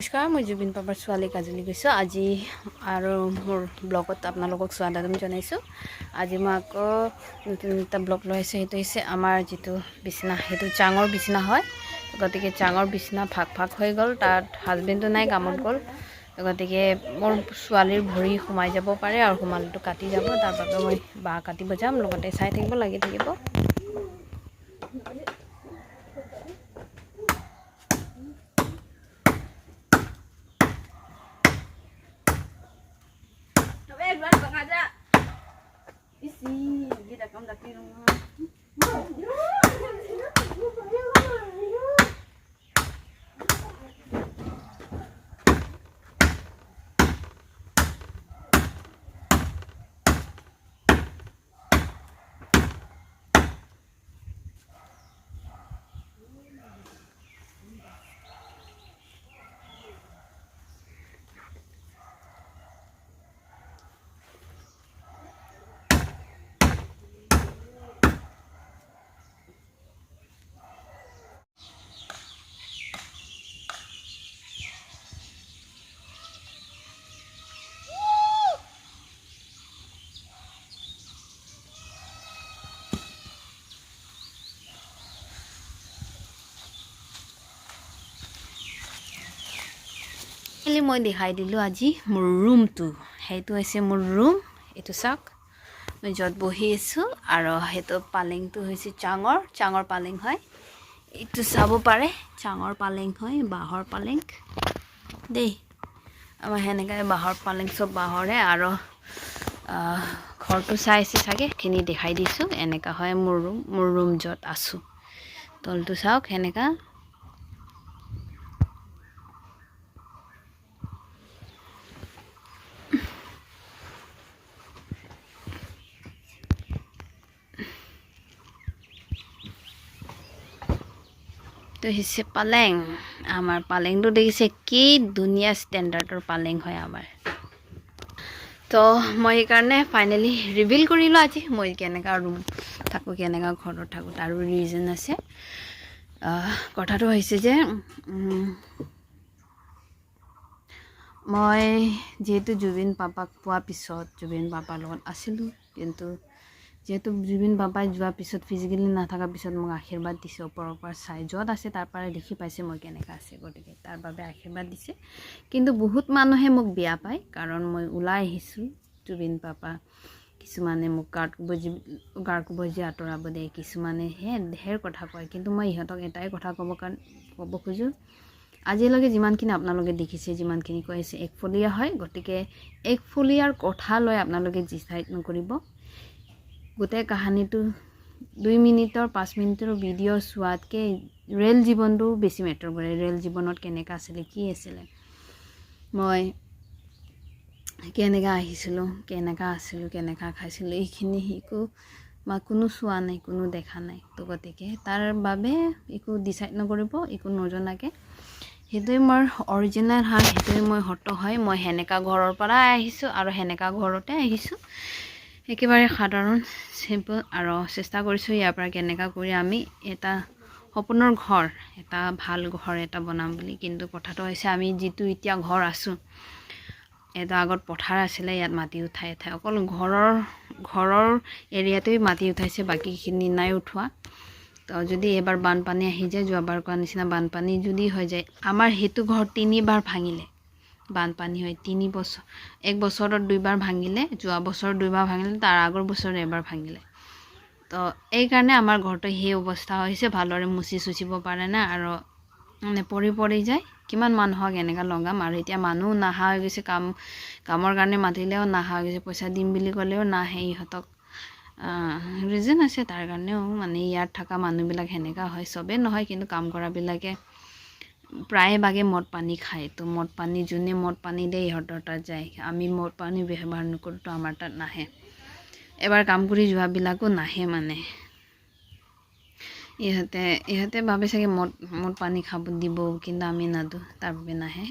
নমস্কাৰ, মই জুবিন পাপাৰ ছোৱালী কাজলী কৈছোঁ। আজি আৰু মোৰ ব্লগত আপোনালোকক স্বাগতম জনাইছোঁ। আজি মই আকৌ নতুন এটা ব্লগ লৈ আহিছোঁ। সেইটো হৈছে আমাৰ যিটো বিচনা, সেইটো চাঙৰ বিচনা হয়। গতিকে চাঙৰ বিচনা ভাগ ভাগ হৈ গ'ল। তাত হাজবেণ্ডো নাই, কামত গ'ল। গতিকে মোৰ ছোৱালীৰ ভৰি সোমাই যাব পাৰে আৰু সোমালটো কাটি যাব। তাৰ বাবে মই বাঁহ কাটিব যাম, লগতে চাই থাকিব, লাগি থাকিব। Isi, kita kamu dah kira rumah. মই দেখাই দিলোঁ আজি মোৰ ৰুমটো। সেইটো হৈছে মোৰ ৰুম। এইটো চাওক, মই য'ত বহি আছোঁ। আৰু সেইটো পালেংটো হৈছে চাঙৰ পালেং হয়। এইটো চাব পাৰে, চাঙৰ পালেং হয়, বাঁহৰ পালেং দেই। আমাৰ সেনেকৈ বাঁহৰ পালেং, চব বাঁহৰে। আৰু ঘৰটো চাইছে চাগে, এইখিনি দেখাই দিছোঁ। এনেকুৱা হয় মোৰ ৰুম য'ত আছোঁ। তলটো চাওক, সেনেকুৱা। তো হৈছে পালেং। আমাৰ পালেংটো দেখিছে কি ধুনীয়া ষ্টেণ্ডাৰ্ডৰ পালেং হয় আমাৰ। তো মই সেইকাৰণে ফাইনেলি ৰিভিল কৰিলোঁ আজি মই কেনেকুৱা ৰুম থাকোঁ, কেনেকুৱা ঘৰত থাকোঁ। তাৰো ৰিজন আছে। কথাটো হৈছে যে মই যিহেতু জুবিন পাপাক পোৱাৰ পিছত জুবিন পাপাৰ লগত আছিলোঁ, কিন্তু যিহেতু জুবিন পাপাই যোৱাৰ পিছত, ফিজিকেলি নাথকাৰ পিছত মোক আশীৰ্বাদ দিছে ওপৰৰ পৰা চাই। য'ত আছে তাৰ পৰা দেখি পাইছে মই কেনেকুৱা আছে। গতিকে তাৰ বাবে আশীৰ্বাদ দিছে। কিন্তু বহুত মানুহে মোক বেয়া পায়, কাৰণ মই ওলাই আহিছোঁ। জুবিন পাপা কিছুমানে মোক গাৰ কুবজি আঁতৰাব দিয়ে, কিছুমানে ঢেৰ কথা কয়। কিন্তু মই ইহঁতক এটাই কথা ক'ব খোজোঁ, আজিলৈকে যিমানখিনি আপোনালোকে দেখিছে, যিমানখিনি কৈ আছে, একফলীয়া হয়। গতিকে একফলীয়াৰ কথা লৈ আপোনালোকে ডিচাইড নকৰিব। গোটেই কাহিনীটো 2 মিনিটৰ 5 মিনিটৰ ভিডিঅ' চোৱাতকৈ ৰিয়েল জীৱনটো বেছি মেটাৰ কৰে। ৰিয়েল জীৱনত কেনেকুৱা আছিলে, কি আছিলে, মই কেনেকৈ আহিছিলোঁ, কেনেকুৱা আছিলোঁ, কেনেকুৱা খাইছিলোঁ, এইখিনি কোনো চোৱা নাই, কোনো দেখা নাই। তো গতিকে তাৰ বাবে একো ডিচাইড নকৰিব, একো নজনাকৈ। সেইটোৱে মোৰ অৰিজিনেল হয়, সেইটোৱে মই সত্য হয়। মই সেনেকুৱা ঘৰৰ পৰাই আহিছোঁ আৰু সেনেকুৱা ঘৰতে আহিছোঁ। একেবাৰে সাধাৰণ, চিম্পল। আৰু চেষ্টা কৰিছোঁ ইয়াৰ পৰা কেনেকুৱা কৰি আমি এটা সপোনৰ ঘৰ, এটা ভাল ঘৰ এটা বনাম বুলি। কিন্তু কথাটো হৈছে, আমি যিটো এতিয়া ঘৰ আছোঁ, এটা আগত পথাৰ আছিলে, ইয়াত মাটি উঠাই অকল ঘৰৰ এৰিয়াটোৱে মাটি উঠাইছে, বাকীখিনি নাই উঠোৱা। তো যদি এবাৰ বানপানী আহি যায়, যোৱাবাৰ কোৱা নিচিনা বানপানী যদি হৈ যায়, আমাৰ সেইটো ঘৰ 3 বাৰ ভাঙিলে। বানপানী হয় 3 বছৰ, 1 বছৰত 2 বাৰ ভাঙিলে, যোৱা বছৰ 2 বাৰ ভাঙিলে, তাৰ আগৰ বছৰ এবাৰ ভাঙিলে। তো এইকাৰণে আমাৰ ঘৰটো সেই অৱস্থা হৈছে, ভালদৰে চুচিব পাৰে না, আৰু মানে পৰি যায়। কিমান মানুহক এনেকুৱা লগাম। আৰু এতিয়া মানুহ নাহা হৈ গৈছে, কামৰ কাৰণে মাতিলেও নাহা হৈ গৈছে, পইচা দিম বুলি ক'লেও নাহে। ইহঁতক ৰিজন আছে তাৰ কাৰণেও, মানে ইয়াত থকা মানুহবিলাক সেনেকুৱা হয়। চবেই নহয়, কিন্তু কাম কৰাবিলাকে প্ৰায়ভাগে মদ পানী খায়। তো মদ পানী যোনে মদ পানী দিয়ে, ইহঁতৰ তাত যায়। আমি মদ পানী ব্যৱহাৰ নকৰোঁ, তো আমাৰ তাত নাহে। এবাৰ কাম কৰি যোৱাবিলাকো নাহে। মানে ইহঁতে ভাবে চাগে মদ পানী খাব দিব, কিন্তু আমি নাদো, তাৰ বাবে নাহে।